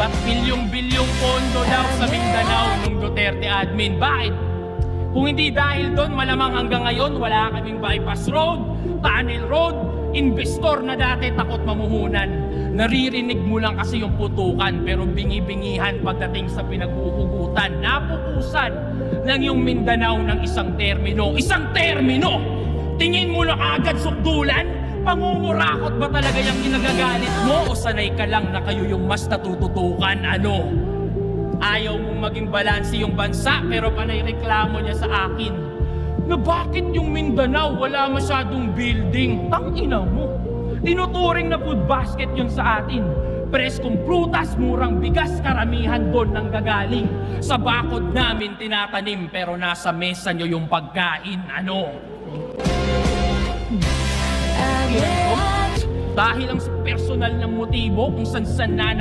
Ba't bilyong-bilyong pondo daw sa Mindanao nung Duterte admin? Bakit? Kung hindi dahil doon, malamang hanggang ngayon wala kaming bypass road, tunnel road, investor na dati takot mamuhunan. Naririnig mo lang kasi yung putukan pero bingi-bingihan pagdating sa pinaghuhugutan. Napupusan lang yung Mindanao ng isang termino. Isang termino! Tingin mo na agad sukdulan? Pangungurakot ba talaga yung ginagagalit mo o sanay ka lang na kayo yung mas natututukan? Ano? Ayaw mong maging balanse yung bansa pero panay reklamo niya sa akin na bakit yung Mindanao wala masyadong building? Tangina mo! Tinuturing na food basket yun sa atin. Preskong prutas, murang bigas, karamihan doon nang gagaling. Sa bakod namin tinatanim pero nasa mesa nyo yung pagkain. Ano? Dahil ang personal ng motibo kung san-san na